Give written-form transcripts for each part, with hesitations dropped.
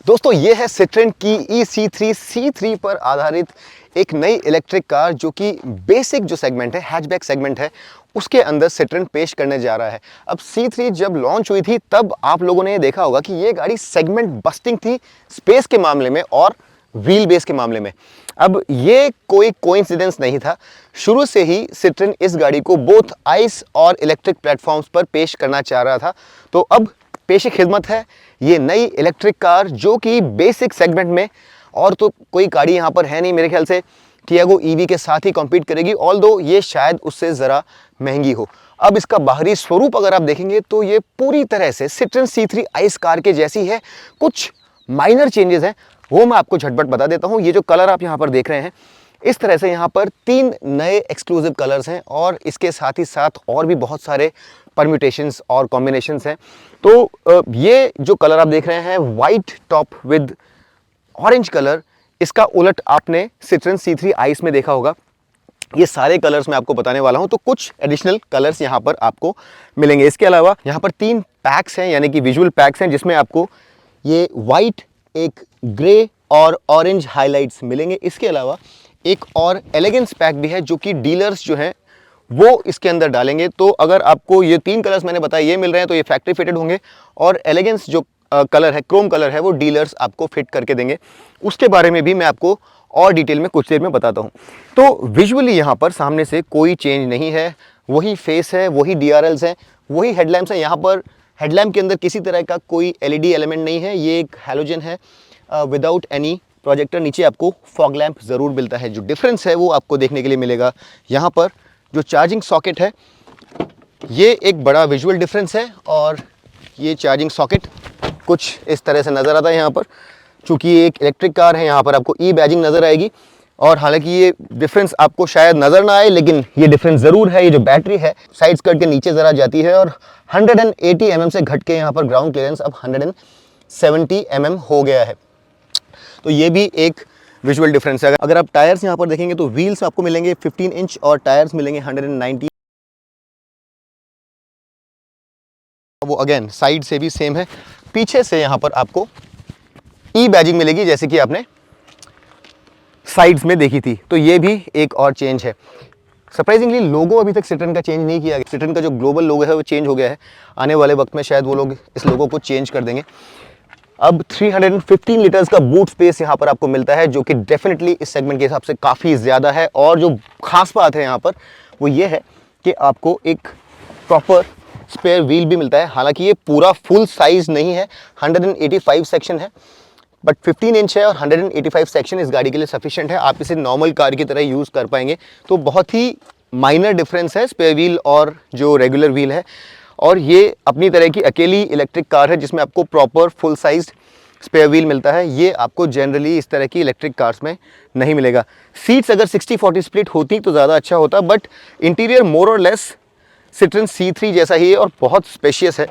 दोस्तों ये है सिट्रोन की E-C3 C3 पर आधारित एक नई इलेक्ट्रिक कार जो कि बेसिक जो सेगमेंट है, हैचबैक सेगमेंट है, उसके अंदर सिट्रोन पेश करने जा रहा है। अब C3 जब लॉन्च हुई थी तब आप लोगों ने ये देखा होगा कि ये गाड़ी सेगमेंट बस्टिंग थी स्पेस के मामले में और व्हील बेस के मामले में। अब ये कोई कोइंसिडेंस नहीं था, शुरू से ही सिट्रोन इस गाड़ी को बोथ आइस और इलेक्ट्रिक प्लेटफॉर्म्स पर पेश करना चाह रहा था। तो अब पेश खिदमत है ये नई इलेक्ट्रिक कार जो कि बेसिक सेगमेंट में, और तो कोई गाड़ी यहाँ पर है नहीं मेरे ख्याल से, टियागो ईवी के साथ ही कॉम्पीट करेगी, ऑल्दो ये शायद उससे ज़रा महंगी हो। अब इसका बाहरी स्वरूप अगर आप देखेंगे तो ये पूरी तरह से सिट्रोन C3 आइस कार के जैसी है। कुछ माइनर चेंजेस हैं वो मैं आपको झटपट बता देता हूँ। ये जो कलर आप यहाँ पर देख रहे हैं, इस तरह से यहाँ पर 3 नए एक्सक्लूसिव कलर्स हैं और इसके साथ ही साथ और भी बहुत सारे परम्यूटेशंस और कॉम्बिनेशंस हैं। तो ये जो कलर आप देख रहे हैं white top with orange colour, इसका उलट आपने सिट्रोन C3 आइस में देखा होगा। ये सारे कलर्स मैं आपको बताने वाला हूं, तो कुछ एडिशनल कलर्स यहां पर आपको मिलेंगे। इसके अलावा यहां पर 3 पैक्स हैं, यानी कि विजुअल पैक्स हैं, जिसमें आपको ये वाइट, एक ग्रे और ऑरेंज हाइलाइट्स मिलेंगे। इसके अलावा एक और एलिगेंस पैक भी है जो कि डीलर्स जो हैं वो इसके अंदर डालेंगे। तो अगर आपको ये 3 कलर्स मैंने बताया ये मिल रहे हैं तो ये फैक्ट्री फिटेड होंगे, और एलिगेंस जो कलर है, क्रोम कलर है, वो डीलर्स आपको फिट करके देंगे। उसके बारे में भी मैं आपको और डिटेल में कुछ देर में बताता हूँ। तो विजुअली यहाँ पर सामने से कोई चेंज नहीं है, वही फेस है, वही DRLs हैं, वही हेडलैम्प्स हैं। यहाँ पर हेडलैम्प के अंदर किसी तरह का कोई LED एलिमेंट नहीं है, ये एक हैलोजन है विदाउट एनी प्रोजेक्टर। नीचे आपको फॉग लैंप ज़रूर मिलता है। जो डिफरेंस है वो आपको देखने के लिए मिलेगा। यहाँ पर जो चार्जिंग सॉकेट है ये एक बड़ा विजुअल डिफरेंस है, और ये चार्जिंग सॉकेट कुछ इस तरह से नज़र आता है। यहाँ पर चूँकि ये एक इलेक्ट्रिक कार है, यहाँ पर आपको E बैजिंग नज़र आएगी, और हालांकि ये डिफरेंस आपको शायद नज़र ना आए, लेकिन ये डिफरेंस ज़रूर है। ये जो बैटरी है साइड स्कर्ट के नीचे ज़रा जाती है, और 180 mm से घट के यहाँ पर ग्राउंड क्लियरेंस अब 170 mm हो गया है। तो ये भी एक विजुअल डिफरेंस है। अगर आप टायर्स यहाँ पर देखेंगे तो व्हील्स आपको मिलेंगे 15 इंच और टायर्स मिलेंगे 190। वो अगेन साइड से भी सेम है। पीछे से यहाँ पर आपको E बैजिंग मिलेगी जैसे कि आपने साइड्स में देखी थी। तो ये भी एक और चेंज है। सरप्राइजिंगली लोगो अभी तक सिट्रोन का चेंज नहीं किया गया। सिट्रोन का जो ग्लोबल लोगो है वो चेंज हो गया है। आने वाले वक्त में शायद वो लोग इस लोगो को चेंज कर देंगे। अब 315 लीटर्स का बूट स्पेस यहाँ पर आपको मिलता है, जो कि डेफिनेटली इस सेगमेंट के हिसाब से काफ़ी ज़्यादा है। और जो खास बात है यहाँ पर वो ये है कि आपको एक प्रॉपर स्पेयर व्हील भी मिलता है। हालांकि ये पूरा फुल साइज नहीं है, 185 सेक्शन है, बट 15 इंच है, और 185 सेक्शन इस गाड़ी के लिए सफिशिएंट है। आप इसे नॉर्मल कार की तरह यूज़ कर पाएंगे। तो बहुत ही माइनर डिफरेंस है स्पेयर व्हील और जो रेगुलर व्हील है। और ये अपनी तरह की अकेली इलेक्ट्रिक कार है जिसमें आपको proper full size spare wheel मिलता है। ये आपको जनरली इस तरह की इलेक्ट्रिक कार्स में नहीं मिलेगा। सीट्स अगर 60-40 स्प्लिट होती तो ज़्यादा अच्छा होता, बट इंटीरियर मोर और लेस सिट्रोन C3 जैसा ही है और बहुत स्पेशियस है।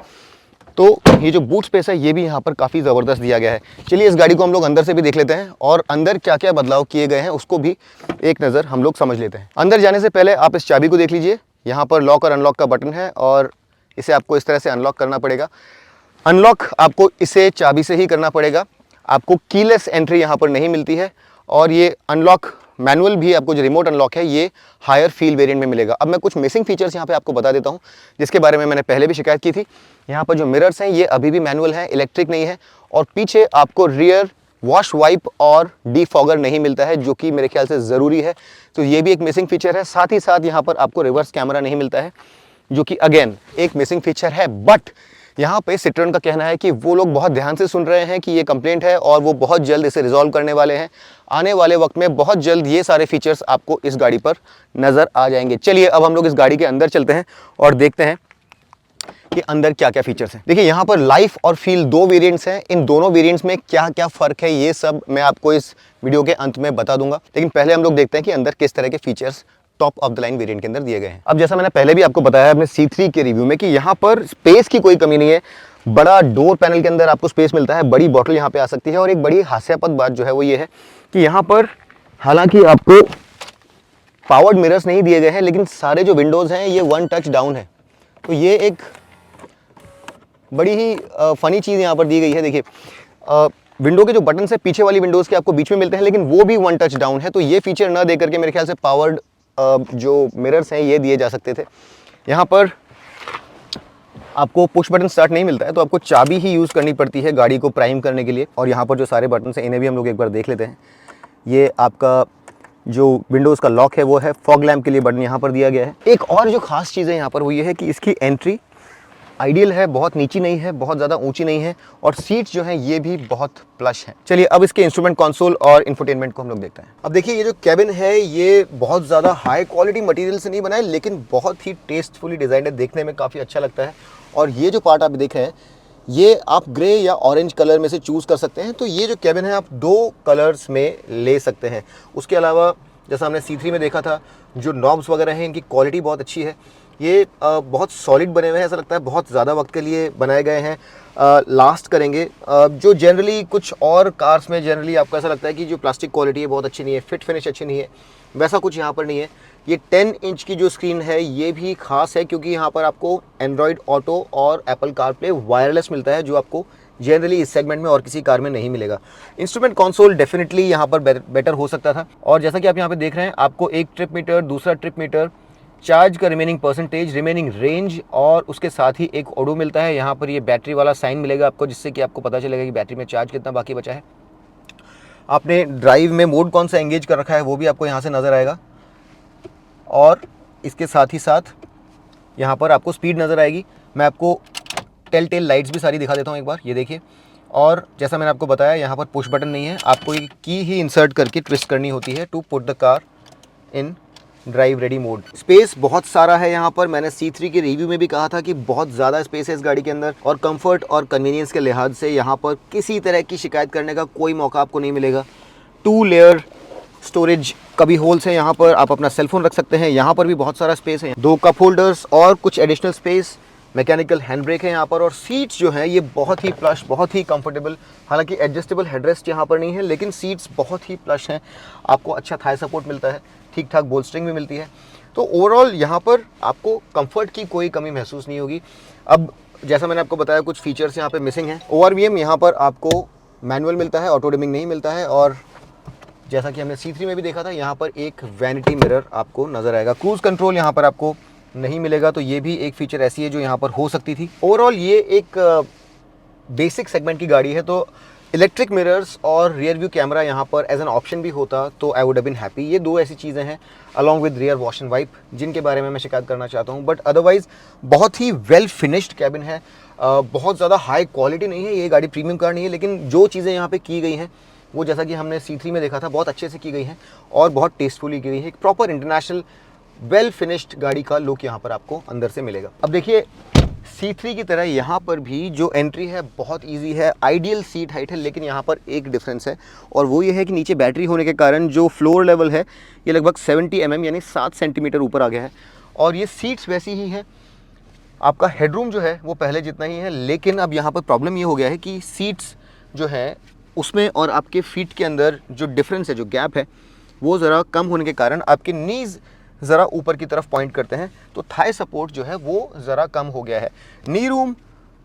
तो ये जो बूट स्पेस है ये भी यहाँ पर काफ़ी ज़बरदस्त दिया गया है। चलिए इस गाड़ी को हम लोग अंदर से भी देख लेते हैं, और अंदर क्या क्या बदलाव किए गए हैं उसको भी एक नज़र हम लोग समझ लेते हैं। अंदर जाने से पहले आप इस चाबी को देख लीजिए। यहाँ पर लॉक और अनलॉक का बटन है, और इसे आपको इस तरह से अनलॉक करना पड़ेगा। अनलॉक आपको इसे चाबी से ही करना पड़ेगा। आपको कीलेस एंट्री यहाँ पर नहीं मिलती है, और ये अनलॉक मैनुअल भी आपको जो रिमोट अनलॉक है ये हायर फील वेरिएंट में मिलेगा। अब मैं कुछ मिसिंग फीचर्स यहाँ पे आपको बता देता हूँ जिसके बारे में मैंने पहले भी शिकायत की थी। यहाँ पर जो मिरर्स हैं ये अभी भी मैनुअल हैं, इलेक्ट्रिक नहीं है, और पीछे आपको रियर वॉश वाइप और डीफॉगर नहीं मिलता है, जो कि मेरे ख्याल से ज़रूरी है। तो ये भी एक मिसिंग फीचर है। साथ ही साथ यहाँ पर आपको रिवर्स कैमरा नहीं मिलता है, जो कि अगेन एक मिसिंग फीचर है। बट यहाँ पे सिट्रोन का कहना है कि वो लोग बहुत ध्यान से सुन रहे हैं कि ये कंप्लेंट है, और वो बहुत जल्द इसे रिजॉल्व करने वाले हैं। आने वाले वक्त में बहुत जल्द ये सारे फीचर्स आपको इस गाड़ी पर नज़र आ जाएंगे। चलिए अब हम लोग इस गाड़ी के अंदर चलते हैं और देखते हैं कि अंदर क्या क्या फीचर्स हैं। देखिए यहाँ पर लाइफ और फील 2 वेरिएंट्स हैं। इन दोनों वेरिएंट्स में क्या क्या फ़र्क है ये सब मैं आपको इस वीडियो के अंत में बता दूंगा। लेकिन पहले हम लोग देखते हैं कि अंदर किस तरह के features top of the line variant के अंदर दिए गए हैं। अब जैसा मैंने पहले भी आपको बताया अपने C3 के रिव्यू में कि यहाँ पर स्पेस की कोई कमी नहीं है। बड़ा डोर पैनल के अंदर आपको स्पेस मिलता है, बड़ी बॉटल यहाँ पे आ सकती है, और एक बड़ी हास्यास्पद बात जो है वो ये है कि यहाँ पर हालांकि आपको पावर्ड मिरर्स नहीं दिए गए हैं, लेकिन सारे जो विंडोज़ हैं ये 1 टच डाउन है। तो ये एक बड़ी ही फ़नी चीज़ यहाँ पर दी गई है। देखिए विंडो के जो बटन है पीछे वाली विंडोज़ के आपको बीच में मिलते हैं, लेकिन वो भी वन टच डाउन है, तो ये फीचर ना दे करके मेरे ख्याल से पावर्ड जो मिरर्स हैं ये दिए जा सकते थे। यहाँ पर आपको पुश बटन स्टार्ट नहीं मिलता है, तो आपको चाबी ही यूज़ करनी पड़ती है गाड़ी को प्राइम करने के लिए। और यहाँ पर जो सारे बटन हैं इन्हें भी हम लोग एक बार देख लेते हैं। ये आपका जो विंडोज़ का लॉक है वो है, फॉग लैम्प के लिए बटन यहाँ पर दिया गया है। एक और जो खास चीज़ है यहाँ पर वो ये है कि इसकी एंट्री आइडियल है, बहुत नीची नहीं है, बहुत ज़्यादा ऊंची नहीं है, और सीट्स जो हैं ये भी बहुत प्लश हैं। चलिए अब इसके इंस्ट्रूमेंट कंसोल और इंफोटेनमेंट को हम लोग देखते हैं। अब देखिए ये जो कैबिन है ये बहुत ज़्यादा हाई क्वालिटी मटेरियल से नहीं बना है, लेकिन बहुत ही टेस्टफुली डिज़ाइन है, देखने में काफ़ी अच्छा लगता है। और ये जो पार्ट आप देख रहे हैं ये आप ग्रे या ऑरेंज कलर में से चूज़ कर सकते हैं। तो ये जो कैबिन है आप 2 कलर्स में ले सकते हैं। उसके अलावा जैसा हमने C3 में देखा था, जो नॉब्स वगैरह हैं इनकी क्वालिटी बहुत अच्छी है। ये बहुत सॉलिड बने हुए हैं, ऐसा लगता है बहुत ज़्यादा वक्त के लिए बनाए गए हैं, लास्ट करेंगे। जो जनरली कुछ और कार्स में जनरली आपको ऐसा लगता है कि जो प्लास्टिक क्वालिटी है बहुत अच्छी नहीं है, फिट फिनिश अच्छी नहीं है, वैसा कुछ यहाँ पर नहीं है। ये 10 इंच की जो स्क्रीन है ये भी खास है, क्योंकि यहाँ पर आपको एंड्रॉयड ऑटो और एप्पल कारप्ले वायरलेस मिलता है, जो आपको जनरली इस सेगमेंट में और किसी कार में नहीं मिलेगा। इंस्ट्रूमेंट कंसोल डेफिनेटली यहाँ पर बेटर हो सकता था। और जैसा कि आप यहाँ पे देख रहे हैं, आपको एक ट्रिप मीटर, दूसरा ट्रिप मीटर, चार्ज का रिमेनिंग परसेंटेज, रिमेनिंग रेंज, और उसके साथ ही एक ऑडो मिलता है। यहाँ पर ये बैटरी वाला साइन मिलेगा आपको, जिससे कि आपको पता चलेगा कि बैटरी में चार्ज कितना बाकी बचा है। आपने ड्राइव में मोड कौन सा एंगेज कर रखा है वो भी आपको यहाँ से नज़र आएगा, और इसके साथ ही साथ यहाँ पर आपको स्पीड नज़र आएगी। मैं आपको टेल टेल लाइट्स भी सारी दिखा देता हूँ एक बार, ये देखिए। और जैसा मैंने आपको बताया यहाँ पर पुश बटन नहीं है, आपको एक की ही इंसर्ट करके ट्विस्ट करनी होती है to put the car in drive ready mode. Space बहुत सारा है यहाँ पर, मैंने C3 के रिव्यू में भी कहा था कि बहुत ज़्यादा स्पेस है इस गाड़ी के अंदर, और कंफर्ट और कन्वीनियंस के लिहाज से यहाँ पर किसी तरह की शिकायत करने का कोई मौका आपको नहीं मिलेगा। 2 लेयर स्टोरेज कभी होल्स है, यहाँ पर आप अपना सेलफोन रख सकते हैं। यहाँ पर भी बहुत सारा स्पेस है, 2 कप होल्डर्स और कुछ additional space, mechanical hand brake है यहाँ पर। और सीट्स जो हैं ये बहुत ही प्लश, बहुत ही कंफर्टेबल। हालांकि एडजस्टेबल हेडरेस्ट यहाँ पर नहीं है, लेकिन सीट्स बहुत ही प्लश हैं। आपको अच्छा थाई सपोर्ट मिलता है, ठीक ठाक बोल्स्टरिंग भी मिलती है। तो ओवरऑल यहाँ पर आपको कंफर्ट की कोई कमी महसूस नहीं होगी। अब जैसा मैंने आपको बताया कुछ फीचर्स यहाँ पे मिसिंग हैं। ORVM यहाँ पर आपको मैनुअल मिलता है, ऑटो डिमिंग नहीं मिलता है। और जैसा कि हमने C3 में भी देखा था, यहाँ पर एक वैनिटी मिरर आपको नज़र आएगा। क्रूज़ कंट्रोल यहाँ पर आपको नहीं मिलेगा, तो ये भी एक फीचर ऐसी है जो यहाँ पर हो सकती थी। ओवरऑल ये एक बेसिक सेगमेंट की गाड़ी है, तो इलेक्ट्रिक मिरर्स और रियर व्यू कैमरा यहाँ पर एज एन ऑप्शन भी होता तो I would have been happy. ये 2 ऐसी चीज़ें हैं along with rear wash and wipe जिनके बारे में मैं शिकायत करना चाहता हूँ। बट अदरवाइज़ बहुत ही वेल फिनिश्ड कैबिन है। बहुत ज़्यादा हाई क्वालिटी नहीं है, ये गाड़ी प्रीमियम कार नहीं है, लेकिन जो चीज़ें यहाँ पे की गई हैं वो जैसा कि हमने C3 में देखा था बहुत अच्छे से की गई हैं और बहुत टेस्टफुली की गई है। एक प्रॉपर इंटरनेशनल वेल फिनिश्ड गाड़ी का लुक यहाँ पर आपको अंदर से मिलेगा। अब देखिए C3 की तरह यहाँ पर भी जो एंट्री है बहुत इजी है, आइडियल सीट हाइट है, लेकिन यहाँ पर एक डिफरेंस है और वो ये है कि नीचे बैटरी होने के कारण जो फ्लोर लेवल है ये लगभग 70 mm यानी 7 सेंटीमीटर ऊपर आ गया है। और ये सीट्स वैसी ही हैं, आपका हेडरूम जो है वो पहले जितना ही है, लेकिन अब यहाँ पर प्रॉब्लम ये हो गया है कि सीट्स जो है उसमें और आपके फीट के अंदर जो डिफरेंस है, जो गैप है, वो ज़रा कम होने के कारण आपके नीज़ ज़रा ऊपर की तरफ पॉइंट करते हैं, तो थाई सपोर्ट जो है वो ज़रा कम हो गया है। नी रूम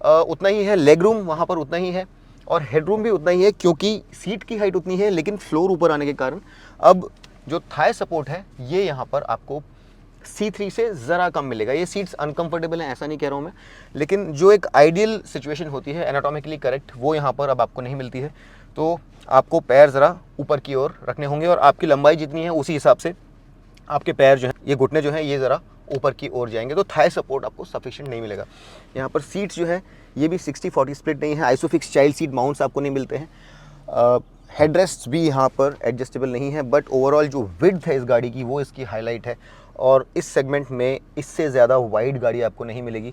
उतना ही है, लेग रूम वहाँ पर उतना ही है और हेड रूम भी उतना ही है, क्योंकि सीट की हाइट उतनी है लेकिन फ्लोर ऊपर आने के कारण अब जो थाई सपोर्ट है ये यहाँ पर आपको C3 से ज़रा कम मिलेगा। ये सीट्स अनकंफर्टेबल हैं ऐसा नहीं कह रहा हूँ मैं, लेकिन जो एक आइडियल सिचुएशन होती है एनाटॉमिकली करेक्ट, वो यहाँ पर अब आपको नहीं मिलती है। तो आपको पैर ज़रा ऊपर की ओर रखने होंगे और आपकी लंबाई जितनी है उसी हिसाब से आपके पैर जो है, ये घुटने जो हैं ये ज़रा ऊपर की ओर जाएंगे, तो थाई सपोर्ट आपको सफिशिएंट नहीं मिलेगा। यहाँ पर सीट्स जो है ये भी 60-40 स्प्लिट नहीं है, आइसोफिक्स चाइल्ड सीट माउंट्स आपको नहीं मिलते हैं, हेडरेस्ट भी यहाँ पर एडजस्टेबल नहीं है। बट ओवरऑल जो विड्थ है इस गाड़ी की वो इसकी हाईलाइट है और इस सेगमेंट में इससे ज़्यादा वाइड गाड़ी आपको नहीं मिलेगी।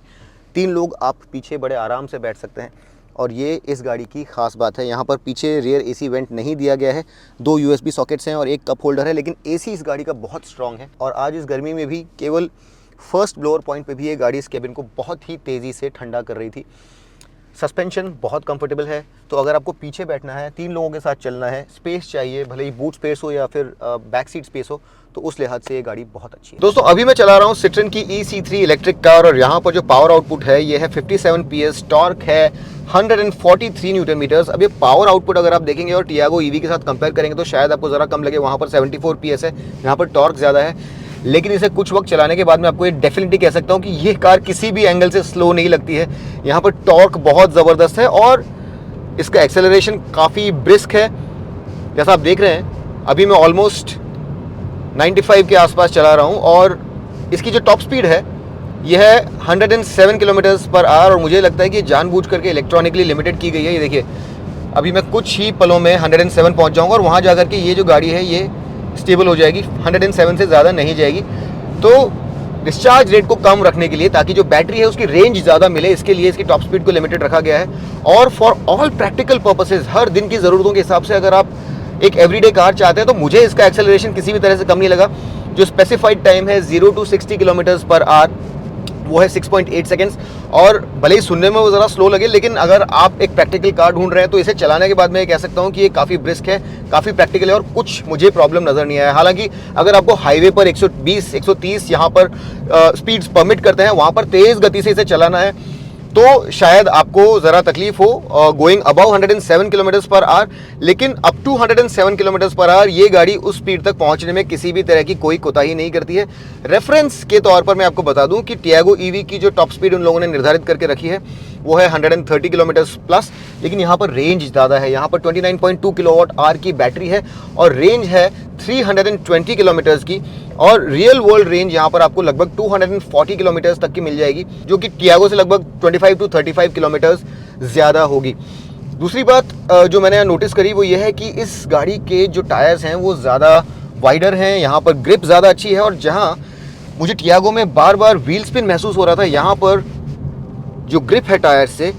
3 लोग आप पीछे बड़े आराम से बैठ सकते हैं और ये इस गाड़ी की ख़ास बात है। यहाँ पर पीछे रियर AC वेंट नहीं दिया गया है, 2 USB सॉकेट्स हैं और एक कप होल्डर है, लेकिन AC इस गाड़ी का बहुत स्ट्रॉन्ग है और आज इस गर्मी में भी केवल फर्स्ट ब्लोअर पॉइंट पे भी ये गाड़ी इस केबिन को बहुत ही तेज़ी से ठंडा कर रही थी। सस्पेंशन बहुत कंफर्टेबल है, तो अगर आपको पीछे बैठना है, 3 लोगों के साथ चलना है, स्पेस चाहिए, भले ही बूट स्पेस हो या फिर बैक सीट स्पेस हो, तो उस लिहाज से ये गाड़ी बहुत अच्छी है। दोस्तों अभी मैं चला रहा हूँ सिट्रन की EC3 इलेक्ट्रिक कार, और यहाँ पर जो पावर आउटपुट है ये है 57 PS, टॉर्क है 143 न्यूटन मीटर्स। अब ये पावर आउटपुट अगर आप देखेंगे और टियागो ईवी के साथ कंपेयर करेंगे तो शायद आपको ज़रा कम लगे, वहाँ पर 74 PS है, यहाँ पर टॉर्क ज़्यादा है, लेकिन इसे कुछ वक्त चलाने के बाद मैं आपको ये डेफिनेटली कह सकता हूँ कि ये कार किसी भी एंगल से स्लो नहीं लगती है। यहाँ पर टॉर्क बहुत ज़बरदस्त है और इसका एक्सेलरेशन काफ़ी ब्रिस्क है। जैसा आप देख रहे हैं अभी मैं ऑलमोस्ट 95 के आसपास चला रहा हूँ, और इसकी जो टॉप स्पीड है यह है 107 किलोमीटर्स पर आवर, और मुझे लगता है कि जानबूझ करके इलेक्ट्रॉनिकली लिमिटेड की गई है। ये देखिए अभी मैं कुछ ही पलों में 107 पहुँच जाऊँगा, और वहाँ जाकर के ये जो गाड़ी है ये स्टेबल हो जाएगी, 107 से ज़्यादा नहीं जाएगी। तो डिस्चार्ज रेट को कम रखने के लिए, ताकि जो बैटरी है उसकी रेंज ज़्यादा मिले, इसके लिए इसकी टॉप स्पीड को लिमिटेड रखा गया है। और फॉर ऑल प्रैक्टिकल पर्पसेस, हर दिन की ज़रूरतों के हिसाब से अगर आप एक एवरीडे कार चाहते हैं तो मुझे इसका एक्सेलरेशन किसी भी तरह से कम नहीं लगा। जो स्पेसिफाइड टाइम है 0 to 60 किलोमीटर्स पर आवर वो है 6.8 सेकेंड्स, और भले ही सुनने में वो ज़रा स्लो लगे, लेकिन अगर आप एक प्रैक्टिकल कार ढूंढ रहे हैं तो इसे चलाने के बाद मैं ये कह सकता हूँ कि ये काफ़ी ब्रिस्क है, काफ़ी प्रैक्टिकल है, और कुछ मुझे प्रॉब्लम नज़र नहीं आया। हालांकि अगर आपको हाईवे पर 120 130 यहाँ पर स्पीड्स परमिट करते हैं, वहाँ पर तेज़ गति से इसे चलाना है तो शायद आपको ज़रा तकलीफ हो going about 107 kilometers per hour, लेकिन up to 107 kilometers per hour ये गाड़ी उस स्पीड तक पहुंचने में किसी भी तरह की कोई कोताही नहीं करती है। रेफरेंस के तौर पर मैं आपको बता दूं कि टियागो ईवी की जो टॉप स्पीड उन लोगों ने निर्धारित करके रखी है वो है 130 किलोमीटर्स प्लस, लेकिन यहाँ पर रेंज ज़्यादा है। यहाँ पर 29.2 किलोवाट आवर की बैटरी है और रेंज है 320 किलोमीटर्स की, और रियल वर्ल्ड रेंज यहाँ पर आपको लगभग 240 किलोमीटर्स तक की मिल जाएगी, जो कि टियागो से लगभग 25 to 35 किलोमीटर्स ज़्यादा होगी। दूसरी बात जो मैंने नोटिस करी वो ये है कि इस गाड़ी के जो टायर्स हैं वो ज़्यादा वाइडर हैं, यहाँ पर ग्रिप ज़्यादा अच्छी है, और जहाँ मुझे टियागो में बार बार व्हील स्पिन महसूस हो रहा था, यहाँ पर जो ग्रिप है टायर से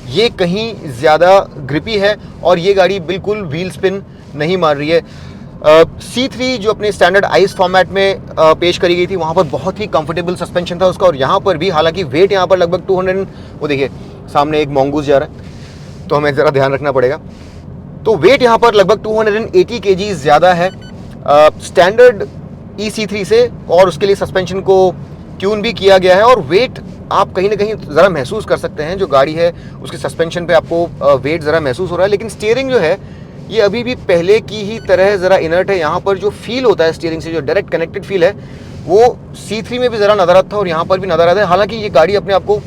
ये कहीं ज़्यादा ग्रिपी है, और ये गाड़ी बिल्कुल व्हील स्पिन नहीं मार रही है। C3 जो अपने स्टैंडर्ड आइस फॉर्मेट में पेश करी गई थी वहाँ पर बहुत ही कंफर्टेबल सस्पेंशन था उसका, और यहाँ पर भी हालांकि वेट यहाँ पर लगभग 200, वो देखिए सामने एक मोंगूस जा रहा है तो हमें ज़रा ध्यान रखना पड़ेगा, तो वेट यहाँ पर लगभग 280 kg ज़्यादा है स्टैंडर्ड EC3 से, और उसके लिए सस्पेंशन को ट्यून भी किया गया है, और वेट आप कहीं ना कहीं ज़रा महसूस कर सकते हैं। जो गाड़ी है उसके सस्पेंशन पे आपको वेट ज़रा महसूस हो रहा है, लेकिन स्टीयरिंग जो है ये अभी भी पहले की ही तरह ज़रा इनर्ट है। यहाँ पर जो फील होता है स्टीयरिंग से, जो डायरेक्ट कनेक्टेड फील है वो C3 में भी ज़रा नज़र आता था और यहाँ पर भी नज़र आता है। हालांकि ये गाड़ी अपने आप को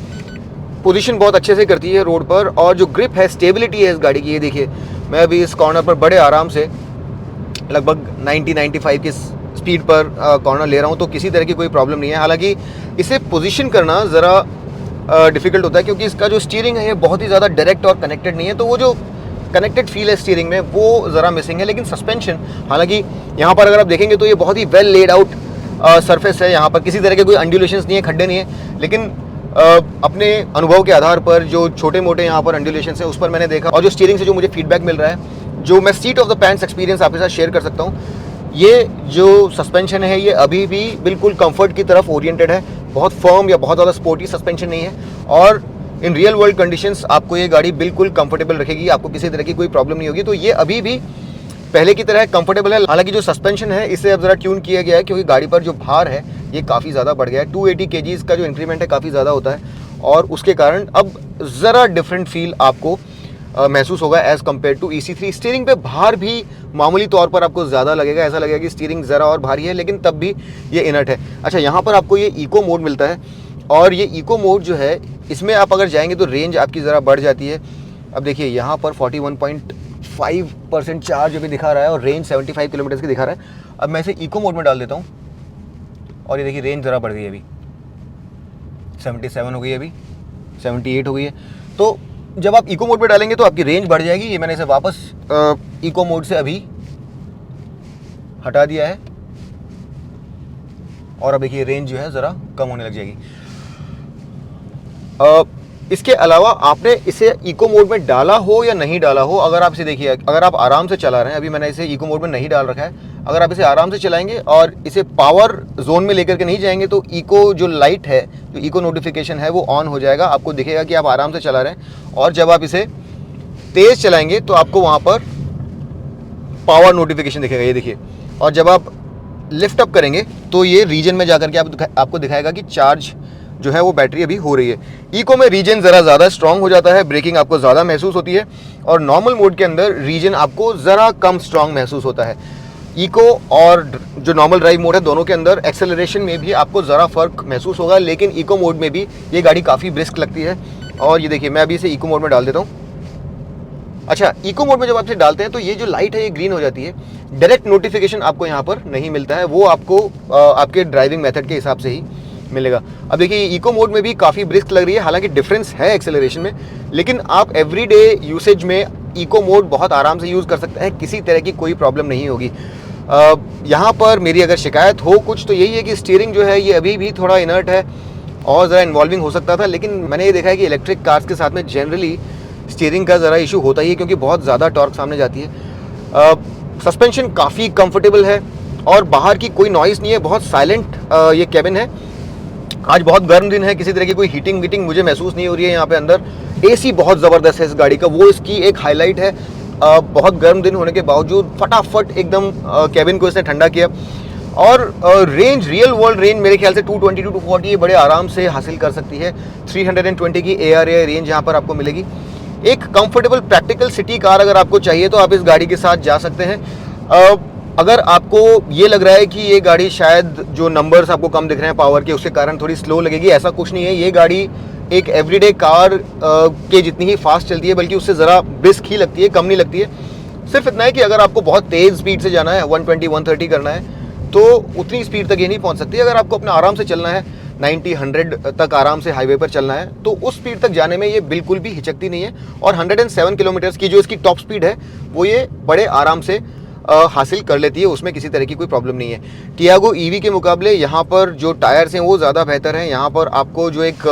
पोजीशन बहुत अच्छे से करती है रोड पर, और जो ग्रिप है, स्टेबिलिटी है इस गाड़ी की, ये देखिए मैं अभी इस कॉर्नर पर बड़े आराम से लगभग 90-95 की स्पीड पर कॉर्नर ले रहा हूँ, तो किसी तरह की कोई प्रॉब्लम नहीं है। हालांकि इसे पोजीशन करना ज़रा डिफ़िकल्ट होता है क्योंकि इसका जो स्टीयरिंग है ये बहुत ही ज़्यादा डायरेक्ट और कनेक्टेड नहीं है, तो वो जो कनेक्टेड फील है स्टीयरिंग में वो ज़रा मिसिंग है। लेकिन सस्पेंशन, हालांकि यहाँ पर अगर आप देखेंगे तो ये बहुत ही वेल लेड आउट सरफेस है, यहाँ पर किसी तरह के कोई अंडुलेशंस नहीं है, खड्डे नहीं है, लेकिन अपने अनुभव के आधार पर जो छोटे मोटे यहाँ पर अंडुलेशंस है उस पर मैंने देखा, और जो स्टीयरिंग से जो मुझे फीडबैक मिल रहा है, जो मैं seat of the pants experience आपके साथ शेयर कर सकता हूँ, ये जो सस्पेंशन है ये अभी भी बिल्कुल कंफर्ट की तरफ ओरिएंटेड है, बहुत फर्म या बहुत ज़्यादा स्पोर्टी सस्पेंशन नहीं है, और इन रियल वर्ल्ड कंडीशंस आपको ये गाड़ी बिल्कुल कंफर्टेबल रखेगी, आपको किसी तरह की कोई प्रॉब्लम नहीं होगी। तो ये अभी भी पहले की तरह कंफर्टेबल है। हालांकि जो सस्पेंशन है इसे अब ज़रा ट्यून किया गया है क्योंकि गाड़ी पर जो भार है ये काफ़ी ज़्यादा बढ़ गया है, 280 kg का जो इंक्रीमेंट है काफ़ी ज़्यादा होता है, और उसके कारण अब ज़रा डिफरेंट फील आपको महसूस होगा as compare to EC3। Steering पे भार भी मामूली तौर पर आपको ज़्यादा लगेगा, ऐसा लगेगा कि स्टीयरिंग ज़रा और भारी है, लेकिन तब भी ये इनर्ट है। अच्छा, यहाँ पर आपको ये इको मोड मिलता है, और ये इको मोड जो है इसमें आप अगर जाएंगे तो रेंज आपकी ज़रा बढ़ जाती है। अब देखिए यहाँ पर 41.5% चार्ज अभी दिखा रहा है और रेंज 75 किलोमीटर की दिखा रहा है। अब मैं इसे इको मोड में डाल देता हूँ और ये देखिए रेंज ज़रा बढ़ गई है, अभी 77 हो गई है, अभी 78 हो गई है। तो जब आप इको मोड में डालेंगे तो आपकी रेंज बढ़ जाएगी। ये मैंने इसे वापस इको मोड से अभी हटा दिया है और अब देखिए रेंज जो है ज़रा कम होने लग जाएगी। इसके अलावा आपने इसे इको मोड में डाला हो या नहीं डाला हो, अगर आप इसे देखिए, अगर आप आराम से चला रहे हैं, अभी मैंने इसे इको मोड में नहीं डाल रखा है, अगर आप इसे आराम से चलाएंगे और इसे पावर जोन में लेकर के नहीं जाएंगे तो इको जो लाइट है, जो इको नोटिफिकेशन है वो ऑन हो जाएगा, आपको दिखेगा कि आप आराम से चला रहे हैं। और जब आप इसे तेज चलाएंगे तो आपको वहाँ पर पावर नोटिफिकेशन दिखेगा, ये देखिए। और जब आप लिफ्ट अप करेंगे तो ये रीजन में जाकर के आपको दिखाएगा कि चार्ज जो है वो बैटरी अभी हो रही है। इको में रीजन ज़रा ज़्यादा स्ट्रांग हो जाता है, ब्रेकिंग आपको ज़्यादा महसूस होती है, और नॉर्मल मोड के अंदर रीजन आपको ज़रा कम स्ट्रांग महसूस होता है। इको और जो नॉर्मल ड्राइव मोड है दोनों के अंदर एक्सेलरेशन में भी आपको ज़रा फ़र्क महसूस होगा, लेकिन इको मोड में भी ये गाड़ी काफ़ी ब्रिस्क लगती है। और ये देखिए, मैं अभी इसे इको मोड में डाल देता हूँ। अच्छा, इको मोड में जब आप इसे डालते हैं तो ये जो लाइट है ये ग्रीन हो जाती है। डायरेक्ट नोटिफिकेशन आपको यहाँ पर नहीं मिलता है, वो आपको आपके ड्राइविंग मेथड के हिसाब से ही मिलेगा। अब देखिए, इको मोड में भी काफ़ी ब्रिस्क लग रही है, हालांकि डिफरेंस है एक्सेलरेशन में, लेकिन आप एवरीडे यूसेज में इको मोड बहुत आराम से यूज़ कर सकते हैं, किसी तरह की कोई प्रॉब्लम नहीं होगी। यहाँ पर मेरी अगर शिकायत हो कुछ तो यही है कि स्टीयरिंग जो है ये अभी भी थोड़ा इनर्ट है और ज़रा इन्वॉल्विंग हो सकता था, लेकिन मैंने ये देखा है कि इलेक्ट्रिक कार्स के साथ में जनरली स्टीयरिंग का ज़रा इशू होता ही है, क्योंकि बहुत ज़्यादा टॉर्क सामने जाती है। सस्पेंशन काफ़ी कंफर्टेबल है और बाहर की कोई नॉइज़ नहीं है, बहुत साइलेंट ये कैबिन है। आज बहुत गर्म दिन है, किसी तरह की कोई हीटिंग वीटिंग मुझे महसूस नहीं हो रही है यहाँ पे अंदर। एसी बहुत ज़बरदस्त है इस गाड़ी का, वो इसकी एक हाईलाइट है। बहुत गर्म दिन होने के बावजूद फटाफट एकदम कैबिन को इसने ठंडा किया। और रेंज, रियल वर्ल्ड रेंज मेरे ख्याल से 220 टू 240 ये बड़े आराम से हासिल कर सकती है। 320 की ARAI रेंज यहाँ पर आपको मिलेगी। एक कंफर्टेबल प्रैक्टिकल सिटी कार अगर आपको चाहिए तो आप इस गाड़ी के साथ जा सकते हैं। अगर आपको ये लग रहा है कि ये गाड़ी शायद जो नंबर्स आपको कम दिख रहे हैं पावर के उसके कारण थोड़ी स्लो लगेगी, ऐसा कुछ नहीं है। ये गाड़ी एक एवरीडे कार के जितनी ही फास्ट चलती है, बल्कि उससे ज़रा ब्रिस्क ही लगती है, कम नहीं लगती है। सिर्फ इतना है कि अगर आपको बहुत तेज़ स्पीड से जाना है, 120 130 करना है, तो उतनी स्पीड तक ये नहीं पहुंच सकती। अगर आपको अपना आराम से चलना है, 90 100 तक आराम से हाईवे पर चलना है, तो उस स्पीड तक जाने में ये बिल्कुल भी हिचकती नहीं है। और 107 किलोमीटर की जो इसकी टॉप स्पीड है वो ये बड़े आराम से हासिल कर लेती है, उसमें किसी तरह की कोई प्रॉब्लम नहीं है। टियागो ईवी के मुकाबले यहाँ पर जो टायर्स हैं वो ज़्यादा बेहतर हैं। यहाँ पर आपको जो एक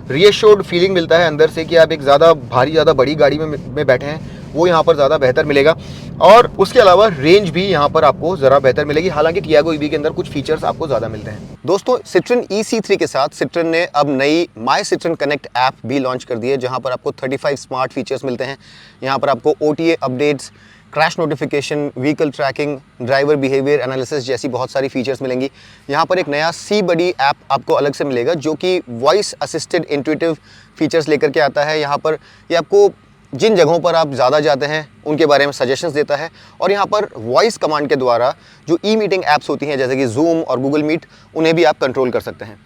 रीअश्योर्ड फीलिंग मिलता है अंदर से कि आप एक ज़्यादा भारी, ज़्यादा बड़ी गाड़ी में बैठे हैं, वो यहाँ पर ज़्यादा बेहतर मिलेगा। और उसके अलावा रेंज भी यहाँ पर आपको ज़रा बेहतर मिलेगी, हालांकि टियागो ईवी के अंदर कुछ फीचर्स आपको ज़्यादा मिलते हैं। दोस्तों, सिट्रन EC3 के साथ सिट्रन ने अब नई माई सिट्रन कनेक्ट ऐप भी लॉन्च कर दी है, जहाँ पर आपको 35 स्मार्ट फीचर्स मिलते हैं। यहाँ पर आपको OTA updates, crash notification, vehicle tracking, driver behaviour analysis जैसी बहुत सारी फीचर्स मिलेंगी। यहाँ पर एक नया C-Buddy ऐप आपको अलग से मिलेगा, जो कि वॉइस असिस्टेड इंट्यूटिव फीचर्स लेकर के आता है। यहाँ पर ये आपको जिन जगहों पर आप ज़्यादा जाते हैं उनके बारे में सजेशंस देता है, और यहाँ पर वॉइस कमांड के द्वारा जो मीटिंग ऐप्स होती हैं जैसे कि जूम और गूगल मीट, उन्हें भी आप कंट्रोल कर सकते हैं।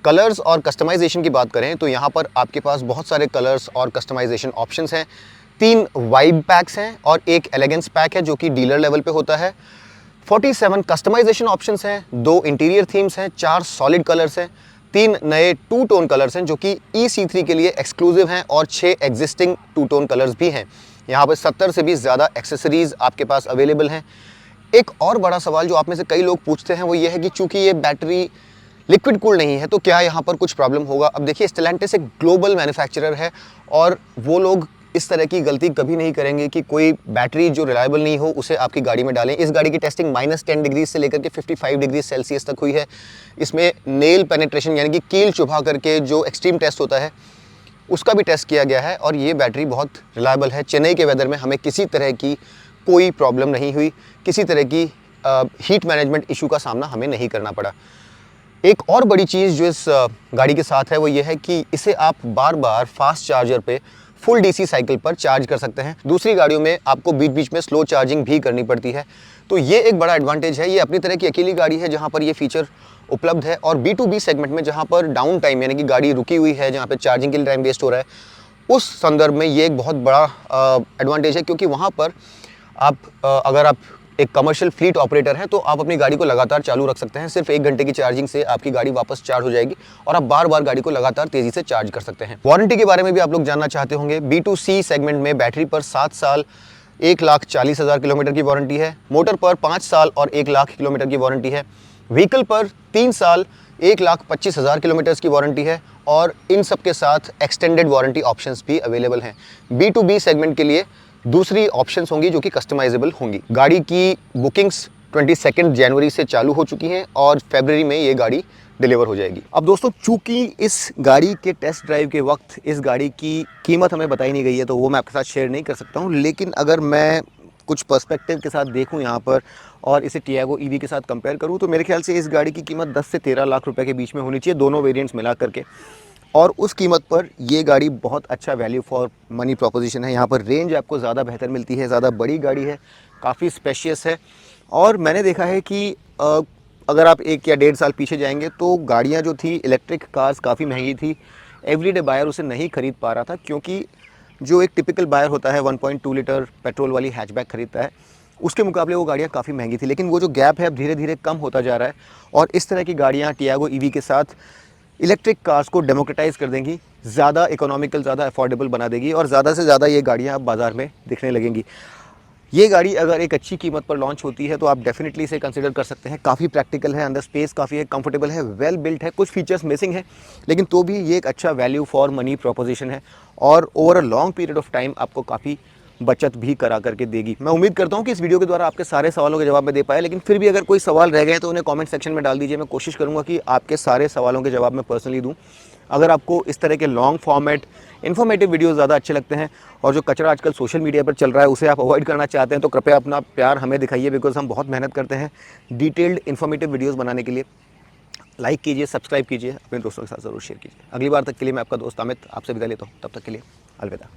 कलर्स और कस्टमाइजेशन की बात करें तो यहाँ पर आपके पास बहुत सारे कलर्स और कस्टमाइजेशन ऑप्शंस हैं। 3 वाइब पैक्स हैं और एक एलिगेंस पैक है जो कि डीलर लेवल पे होता है। 47 कस्टमाइजेशन ऑप्शंस हैं, 2 इंटीरियर थीम्स हैं, 4 सॉलिड कलर्स हैं, 3 नए 2 टोन कलर्स हैं जो कि EC3 के लिए एक्सक्लूसिव हैं, और 6 एग्जिस्टिंग 2 टोन कलर्स भी हैं। यहाँ पर 70 से भी ज़्यादा एक्सेसरीज आपके पास अवेलेबल हैं। एक और बड़ा सवाल जो आप में से कई लोग पूछते हैं वो ये है कि चूंकि ये बैटरी लिक्विड कूल नहीं है तो क्या यहाँ पर कुछ प्रॉब्लम होगा। अब देखिए, स्टेलेंटिस एक ग्लोबल मैन्युफैक्चरर है और वो लोग इस तरह की गलती कभी नहीं करेंगे कि कोई बैटरी जो रिलायबल नहीं हो उसे आपकी गाड़ी में डालें। इस गाड़ी की टेस्टिंग -10 डिग्री से लेकर के 55 डिग्री सेल्सियस तक हुई है। इसमें नेल पेनिट्रेशन यानी कि कील चुभा करके जो एक्सट्रीम टेस्ट होता है उसका भी टेस्ट किया गया है, और ये बैटरी बहुत रिलायबल है। चेन्नई के वेदर में हमें किसी तरह की कोई प्रॉब्लम नहीं हुई, किसी तरह की हीट मैनेजमेंट इशू का सामना हमें नहीं करना पड़ा। एक और बड़ी चीज़ जो इस गाड़ी के साथ है वो ये है कि इसे आप बार बार फास्ट चार्जर पे फुल DC साइकिल पर चार्ज कर सकते हैं। दूसरी गाड़ियों में आपको बीच बीच में स्लो चार्जिंग भी करनी पड़ती है, तो ये एक बड़ा एडवांटेज है। ये अपनी तरह की अकेली गाड़ी है जहाँ पर ये फीचर उपलब्ध है। और B2B सेगमेंट में जहाँ पर डाउन टाइम यानी कि गाड़ी रुकी हुई है, जहाँ पर चार्जिंग के लिए टाइम वेस्ट हो रहा है, उस संदर्भ में ये एक बहुत बड़ा एडवांटेज है, क्योंकि वहाँ पर आप अगर आप एक कमर्शियल फ्लीट ऑपरेटर हैं तो आप अपनी गाड़ी को लगातार चालू रख सकते हैं। सिर्फ 1 घंटे की चार्जिंग से आपकी गाड़ी वापस चार्ज हो जाएगी और आप बार बार गाड़ी को लगातार तेजी से चार्ज कर सकते हैं। वारंटी के बारे में भी आप लोग जानना चाहते होंगे। B2C सेगमेंट में बैटरी पर 7 साल 1,40,000 किलोमीटर की वारंटी है, मोटर पर 5 साल और 1 लाख किलोमीटर की वारंटी है। व्हीकल पर 3 साल 1,25,000 किलोमीटर्स की वारंटी है और इन सब के साथ एक्सटेंडेड वारंटी ऑप्शंस भी अवेलेबल हैं। B2B सेगमेंट के लिए दूसरी ऑप्शंस होंगी जो कि कस्टमाइजेबल होंगी। गाड़ी की बुकिंग्स 22 जनवरी से चालू हो चुकी हैं और फरवरी में ये गाड़ी डिलीवर हो जाएगी। अब दोस्तों, चूंकि इस गाड़ी के टेस्ट ड्राइव के वक्त इस गाड़ी की कीमत हमें बताई नहीं गई है, तो वो मैं आपके साथ शेयर नहीं कर सकता हूँ। लेकिन अगर मैं कुछ पर्सपेक्टिव के साथ देखूं यहाँ पर और इसे टियागो ईवी के साथ कंपेयर करूँ, तो मेरे ख्याल से इस गाड़ी की कीमत 10 से 13 लाख रुपए के बीच में होनी चाहिए, दोनों वेरिएंट्स मिला करके। और उस कीमत पर ये गाड़ी बहुत अच्छा वैल्यू फॉर मनी प्रोपोजिशन है। यहाँ पर रेंज आपको ज़्यादा बेहतर मिलती है, ज़्यादा बड़ी गाड़ी है, काफ़ी स्पेशियस है। और मैंने देखा है कि अगर आप 1 या 1.5 साल पीछे जाएंगे तो गाड़ियाँ जो थी, इलेक्ट्रिक कार्स काफ़ी महंगी थी। एवरीडे बायर उसे नहीं खरीद पा रहा था, क्योंकि जो एक टिपिकल बायर होता है 1.2 लीटर पेट्रोल वाली हैचबैक खरीदता है, उसके मुकाबले वो गाड़ियाँ काफ़ी महंगी थी। लेकिन वो जो गैप है अब धीरे धीरे कम होता जा रहा है और इस तरह की गाड़ियाँ टियागो ईवी के साथ इलेक्ट्रिक कार्स को डेमोक्रेटाइज़ कर देंगी, ज़्यादा इकोनॉमिकल, ज़्यादा अफोर्डेबल बना देगी और ज़्यादा से ज़्यादा ये गाड़ियाँ अब बाज़ार में दिखने लगेंगी। ये गाड़ी अगर एक अच्छी कीमत पर लॉन्च होती है तो आप डेफिनेटली इसे कंसिडर कर सकते हैं। काफ़ी प्रैक्टिकल है, अंदर स्पेस काफ़ी है, कंफर्टेबल है, वेल बिल्ट है, कुछ फीचर्स मिसिंग है, लेकिन तो भी ये एक अच्छा वैल्यू फॉर मनी प्रोपोजिशन है और over a long period of time आपको काफ़ी बचत भी करा करके देगी। मैं उम्मीद करता हूँ कि इस वीडियो के द्वारा आपके सारे सवालों के जवाब मैं दे पाया, लेकिन फिर भी अगर कोई सवाल रह गए तो उन्हें कमेंट सेक्शन में डाल दीजिए। मैं कोशिश करूँगा कि आपके सारे सवालों के जवाब मैं पर्सनली दूँ। अगर आपको इस तरह के लॉन्ग फॉर्मेट इन्फॉर्मेटिव वीडियोस ज़्यादा अच्छे लगते हैं और जो कचरा आजकल सोशल मीडिया पर चल रहा है उसे आप अवॉइड करना चाहते हैं, तो कृपया अपना प्यार हमें दिखाइए, बिकॉज हम बहुत मेहनत करते हैं डिटेल्ड इन्फॉर्मेटिव वीडियोस बनाने के लिए। लाइक कीजिए, सब्सक्राइब कीजिए, अपने दोस्तों के साथ ज़रूर शेयर कीजिए। अगली बार तक के लिए मैं आपका दोस्त अमित आपसे विदा लेता हूँ। तब तक के लिए अलविदा।